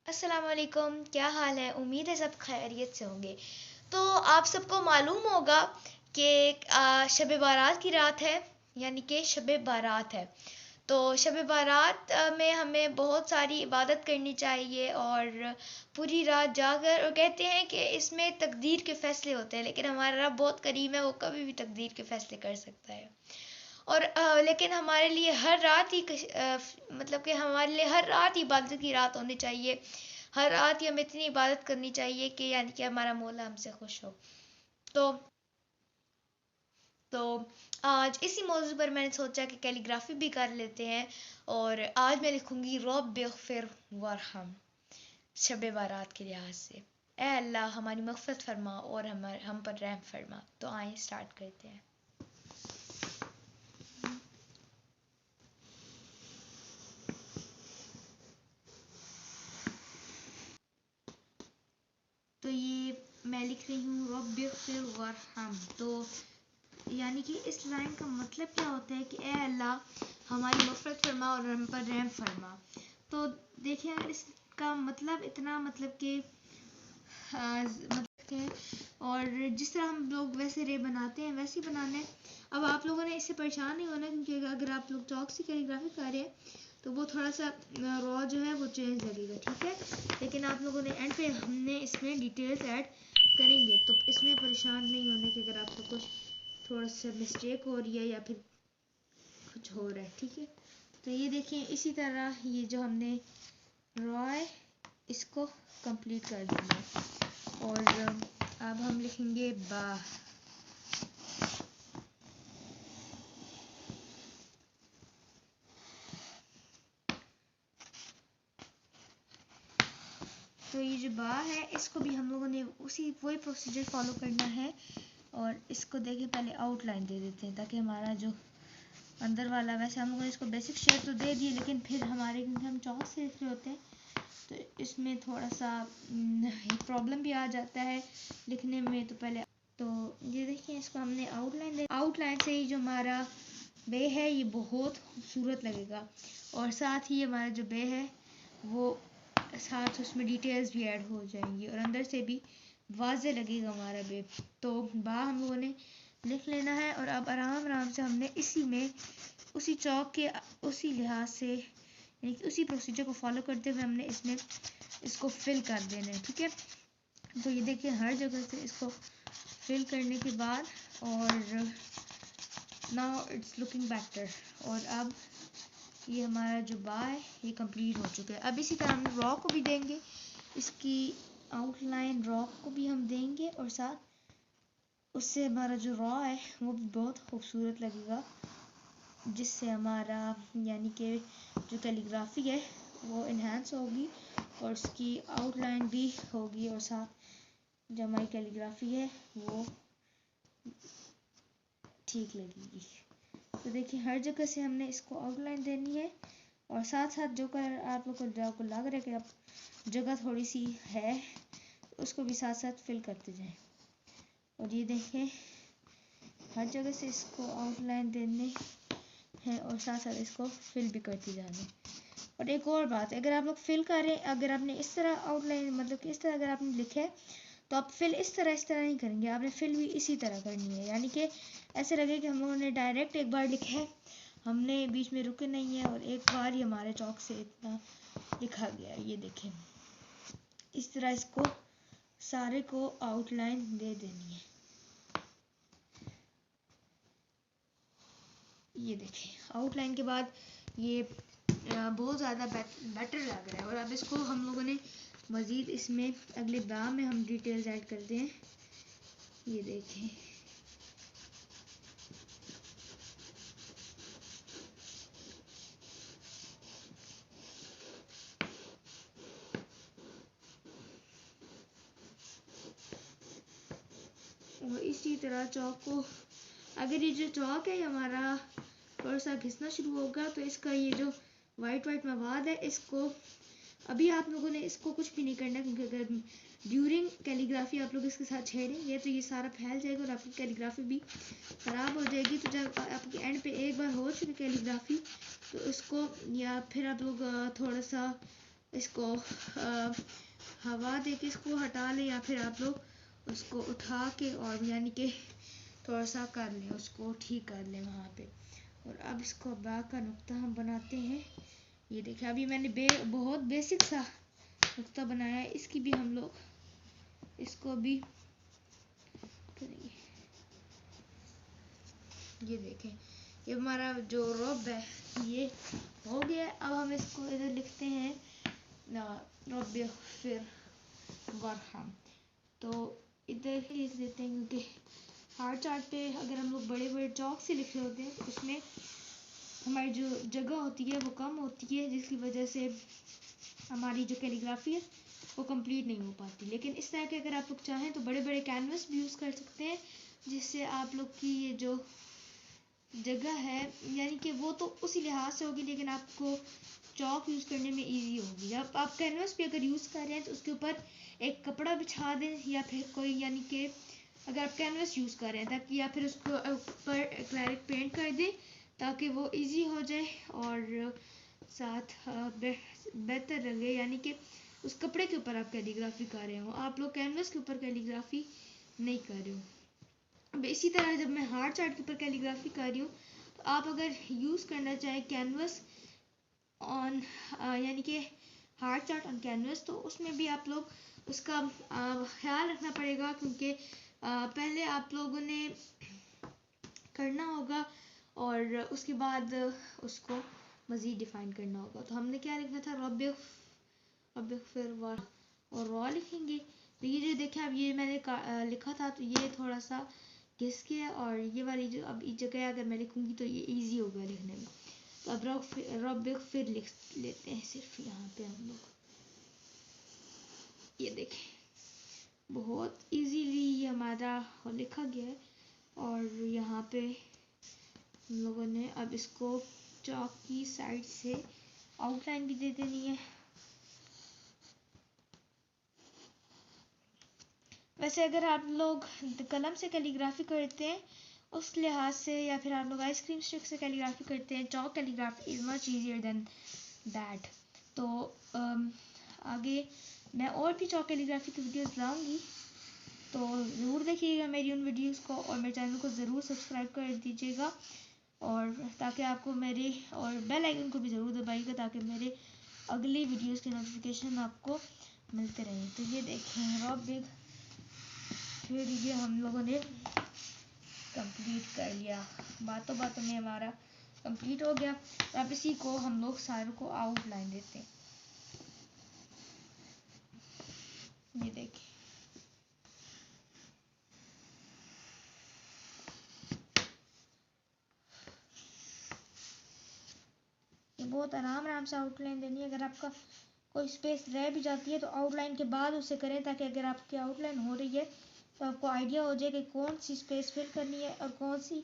अस्सलाम वालेकुम, क्या हाल है। उम्मीद है सब खैरियत से होंगे। तो आप सबको मालूम होगा कि शब बारात की रात है, यानी कि शब बारात है। तो शब बारात में हमें बहुत सारी इबादत करनी चाहिए और पूरी रात जाकर, और कहते हैं कि इसमें तकदीर के फ़ैसले होते हैं, लेकिन हमारा रब बहुत करीम है, वो कभी भी तकदीर के फ़ैसले कर सकता है। और लेकिन हमारे लिए हर रात ही मतलब कि हमारे लिए हर रात इबादत की रात होनी चाहिए। हर रात ही हमें इतनी इबादत करनी चाहिए कि यानी कि हमारा मौला हमसे खुश हो। तो तो आज इसी मौजू पर मैंने सोचा कि कैलीग्राफी भी कर लेते हैं। और आज मैं लिखूंगी रब्बिग़फिर वरहम, शब बारात के लिहाज से। ए अल्लाह, हमारी मग़फ़िरत फरमा और हम पर रहम फरमा। तो आइए स्टार्ट करते हैं। तो ये मैं लिख रही हूँ रब्बिग़फिर वरहम। तो यानी कि इस लाइन का मतलब क्या होता है कि ए अल्लाह, हमारी मग़फ़िरत फरमा और हम पर रहम फरमा। तो देखिए, अगर इसका मतलब इतना मतलब कि मतलब के, और जिस तरह हम लोग वैसे रे बनाते हैं वैसे ही बनाना है। अब आप लोगों ने इससे परेशान नहीं होना, क्योंकि अगर आप लोग चौक से कैलीग्राफी कर रहे हैं तो वो थोड़ा सा रॉ जो है वो चेंज लगेगा, ठीक है। लेकिन आप लोगों ने एंड पे हमने इसमें डिटेल्स ऐड करेंगे, तो इसमें परेशान नहीं होने कि अगर आपको कुछ थोड़ा सा मिस्टेक हो रही है या फिर कुछ हो रहा है, ठीक है। तो ये देखिए, इसी तरह ये जो हमने रॉ है इसको कंप्लीट कर देंगे। और अब हम लिखेंगे बा। तो ये जो बा है इसको भी हम लोगों ने वही प्रोसीजर फॉलो करना है। और इसको देखिए, पहले आउटलाइन दे देते हैं ताकि हमारा जो अंदर वाला, वैसे हम लोगों ने इसको बेसिक शेप तो दे दिए, लेकिन फिर हमारे, क्योंकि हम चौक से लिख रहे होते हैं तो इसमें थोड़ा सा प्रॉब्लम भी आ जाता है लिखने में। तो पहले तो ये देखिए, इसको हमने आउटलाइन से ही जो हमारा बे है ये बहुत खूबसूरत लगेगा। और साथ ही हमारा जो बे है वो साथ उसमें डिटेल्स भी ऐड हो जाएंगी और अंदर से भी वाज़े लगेगा हमारा बे। तो बा हम लोगों ने लिख लेना है। और अब आराम आराम से हमने इसी में उसी चौक के उसी लिहाज से, यानी कि उसी प्रोसीजर को फॉलो करते हुए हमने इसमें इसको फिल कर देना है, ठीक है। तो ये देखिए, हर जगह से इसको फिल करने के बाद, और नाउ इट्स लुकिंग बेटर। और अब ये हमारा जो बा है ये कंप्लीट हो चुका है। अब इसी तरह हम रॉ को भी देंगे, इसकी आउटलाइन रॉ को भी हम देंगे, और साथ उससे हमारा जो रॉ है वो भी बहुत खूबसूरत लगेगा, जिससे हमारा यानी कि जो कैलीग्राफी है वो इन्हांस होगी और उसकी आउटलाइन भी होगी, और साथ जो हमारी कैलीग्राफी है वो ठीक लगेगी। तो देखिए, हर जगह से हमने इसको आउटलाइन देनी है, और साथ साथ जो कर आप लोग को लग रहा है कि आप जगह थोड़ी सी है उसको भी साथ साथ फिल करते जाएं। और ये देखें, हर जगह से इसको आउटलाइन देने हैं और साथ साथ इसको फिल भी करते जाना। और एक और बात, अगर आप लोग फिल करें, अगर आपने इस तरह आउटलाइन मतलब कि इस तरह अगर आपने लिखा है तो आप फिल इस तरह नहीं करेंगे, आपने फिल भी इसी तरह करनी है। यानी कि ऐसे लगे कि हम लोगों ने डायरेक्ट एक बार लिखा है, हमने बीच में रुके नहीं है और एक बार ही हमारे चौक से इतना लिखा गया। ये देखें, इस तरह इसको सारे को आउटलाइन दे देनी है। ये देखें, आउटलाइन के बाद ये बहुत ज़्यादा बेटर लग रहा है। और अब इसको हम लोगों ने मज़ीद इसमें अगले बा में हम डिटेल्स ऐड करते हैं। ये देखें, और इसी तरह चौक को, अगर ये जो चौक है हमारा थोड़ा सा घिसना शुरू होगा तो इसका ये जो वाइट वाइट मवाद है इसको, अभी आप लोगों ने इसको कुछ भी नहीं करना, क्योंकि अगर ड्यूरिंग कैलीग्राफी आप लोग इसके साथ छेड़ेंगे तो ये सारा फैल जाएगा और आपकी कैलीग्राफी भी ख़राब हो जाएगी। तो जब आपके एंड पे एक बार हो चुकी कैलीग्राफी तो इसको, या फिर आप लोग थोड़ा सा इसको हवा दे के इसको हटा लें, या फिर आप लोग उसको उठा के और यानी कि थोड़ा सा कर लें, उसको ठीक कर लें वहाँ पे। और अब इसको बा का नुक्ता हम बनाते हैं। ये देखिए अभी मैंने बहुत बेसिक सा नुक्ता बनाया है, इसकी भी हम लोग इसको भी करेंगे। ये देखें ये हमारा जो रब है ये हो गया। अब हम इसको इधर लिखते हैं रब फिर वरहम। तो इधर लिख देते हैं, क्योंकि हार्ड चार्ट पे अगर हम लोग बड़े बड़े चौक से लिख रहे होते हैं तो उसमें हमारी जो जगह होती है वो कम होती है, जिसकी वजह से हमारी जो कैलीग्राफी है वो कंप्लीट नहीं हो पाती। लेकिन इस तरह के अगर आप लोग चाहें तो बड़े बड़े कैनवस भी यूज़ कर सकते हैं, जिससे आप लोग की ये जो जगह है यानी कि वो तो उसी लिहाज से होगी, लेकिन आपको चौक यूज़ करने में इजी होगी। जब आप कैनवस पे अगर यूज़ कर रहे हैं तो उसके ऊपर एक कपड़ा बिछा दें, या फिर कोई यानी कि अगर आप कैनवस यूज़ कर रहे हैं ताकि, या फिर उसको ऊपर एक्रेलिक पेंट कर दें ताकि वो इजी हो जाए और साथ बेहतर लगे, यानी कि उस कपड़े के ऊपर आप कैलीग्राफी कर रहे हो, आप लोग कैनवस के ऊपर कैलीग्राफी नहीं कर रहे हो। अब इसी तरह जब मैं हार्ड चार्ट के ऊपर कैलीग्राफी कर रही हूँ तो आप अगर यूज़ करना चाहें कैनवस ऑन यानी कि हार्ड चार्ट ऑन कैनवस, तो उसमें भी आप लोग उसका ख्याल रखना पड़ेगा, क्योंकि पहले आप लोगों ने करना होगा और उसके बाद उसको मज़ीद डिफ़ाइन करना होगा। तो हमने क्या लिखना था, रब फिर वार और रॉ लिखेंगे। तो ये जो देखें अब ये मैंने लिखा था तो ये थोड़ा सा घिस के है, और ये वाली जो अब इस जगह अगर मैं लिखूँगी तो ये इजी होगा लिखने में। तो अब रब फिर लिख लेते हैं सिर्फ यहाँ पे हम लोग। ये देखें बहुत इजीली ये हमारा लिखा गया है, और यहाँ पे हम लोगों ने अब इसको चौक की साइड से आउटलाइन भी दे देनी है। वैसे अगर आप लोग कलम से कैलीग्राफी करते हैं उस लिहाज से, या फिर आप लोग आइसक्रीम स्टिक से कैलीग्राफी करते हैं, chalk calligraphy is much easier than that. तो आगे मैं और भी चौक कैलीग्राफी की वीडियोस लाऊंगी, तो ज़रूर देखिएगा मेरी उन वीडियोस को, और मेरे चैनल को ज़रूर सब्सक्राइब कर दीजिएगा, और ताकि आपको मेरे और बेल आइकन को भी ज़रूर दबाइएगा ताकि मेरे अगली वीडियोस के नोटिफिकेशन आपको मिलते रहें। तो ये देखें रॉब बिग फिर ये हम लोगों ने कंप्लीट कर लिया, बातों बातों में हमारा कंप्लीट हो गया। अब इसी को हम लोग सारों को आउटलाइन देते हैं। ये देखिए ये बहुत आराम से आउटलाइन देनी है। अगर आपका कोई स्पेस रह भी जाती है तो आउटलाइन के बाद उसे करें, ताकि अगर आपकी आउटलाइन हो रही है तो आपको आइडिया हो जाए कि कौन सी स्पेस फिल करनी है और कौन सी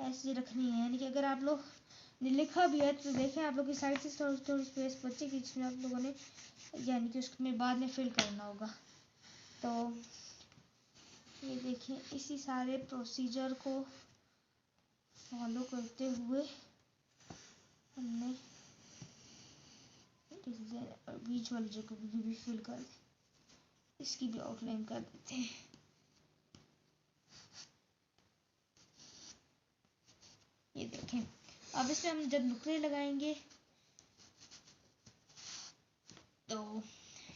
ऐसी रखनी है। यानी कि अगर आप लोग ने लिखा भी है तो देखें आप लोग की साइड से थोड़ी स्पेस बचेगी, जिसमें आप लोगों ने यानी कि उसमें बाद में फिल करना होगा। तो ये देखें इसी सारे प्रोसीजर को फॉलो करते हुए हमने बीच वाली जगह भी फिल कर दें, इसकी भी आउटलाइन कर देते हैं। ये देखें अब इसमें हम जब नुक्ते लगाएंगे तो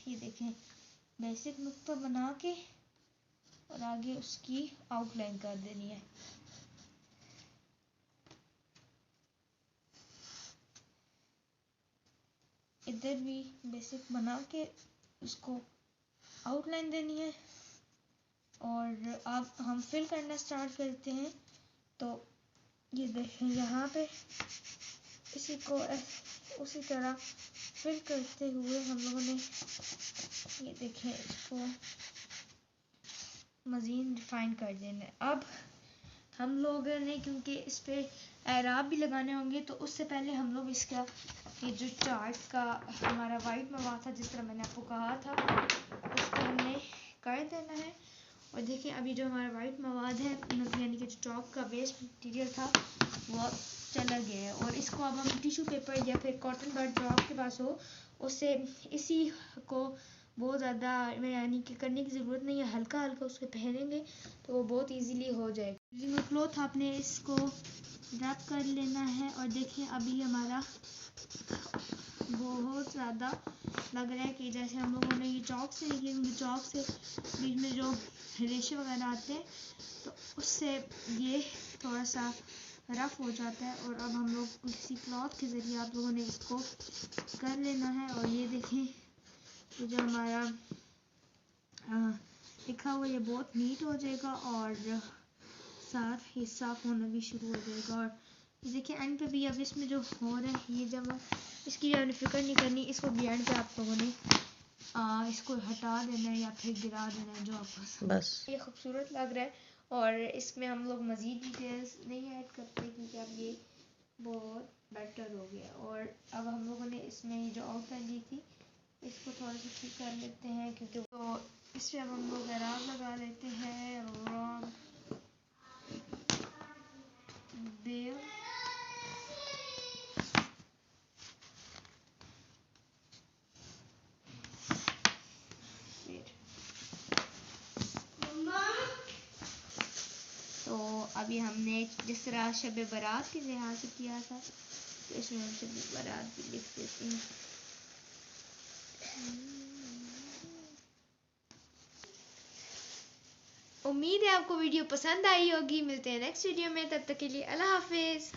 ये देखें बेसिक नुक्ता बना के और आगे उसकी आउटलाइन कर देनी है। इधर भी बेसिक बना के उसको आउटलाइन देनी है, और अब हम फिल करना स्टार्ट करते हैं। तो ये देखें यहाँ पे इसी को उसी तरह फिल करते हुए हम लोगों ने ये देखें इसको मज़ीद डिफाइन कर देना है। अब हम लोगों ने क्योंकि इस पे एराब भी लगाने होंगे, तो उससे पहले हम लोग इसका ये जो चार्ट का हमारा वाइट मवाद था जिस तरह मैंने आपको कहा था उसको हमने कर देना है। और देखिए अभी जो हमारा वाइट मवाद है यानी कि जो चॉक का वेस्ट मटीरियल था वो चला गया है, और इसको अब हम टिश्यू पेपर या फिर कॉटन बड जो आपके पास हो उससे इसी को बहुत ज़्यादा यानी कि करने की ज़रूरत नहीं है, हल्का हल्का उसको पहनेंगे तो वो बहुत इजीली हो जाएगा। क्लॉथ आपने इसको रैप कर लेना है और देखिए अभी हमारा बहुत ज़्यादा लग रहा है कि जैसे हम लोगों ने ये चौक से नहीं किया, चौक से बीच में जो रेशे वगैरह आते हैं तो उससे ये थोड़ा सा रफ हो जाता है। और अब हम लोग किसी क्लॉथ के ज़रिए आप लोगों ने इसको कर लेना है। और ये देखें ये जो हमारा लिखा हुआ ये बहुत नीट हो जाएगा और साथ ही साफ होना भी शुरू हो जाएगा। और देखिए एंड पे भी अब इसमें जो हो रहा है ये जब इसकी आपने फिक्र नहीं करनी, इसको भी एंड पे आप लोगों ने इसको हटा देना है या फिर गिरा देना है जो आपको बस। ये खूबसूरत लग रहा है और इसमें हम लोग मज़ीद डिटेल्स नहीं ऐड करते क्योंकि अब ये बहुत बेटर हो गया। और अब हम लोगों ने इसमें जो आउटलाइन दी थी इसको थोड़ा सा ठीक कर लेते हैं क्योंकि तो इससे अब हम लोग एराब लगा लेते हैं। रॉन्ग बेल तो अभी हमने जिस तरह शब बारात के लिहाज से किया था तो इसमें हम शब बारात भी लिख देते हैं। उम्मीद है आपको वीडियो पसंद आई होगी। मिलते हैं नेक्स्ट वीडियो में, तब तक के लिए अल्लाह हाफिज़।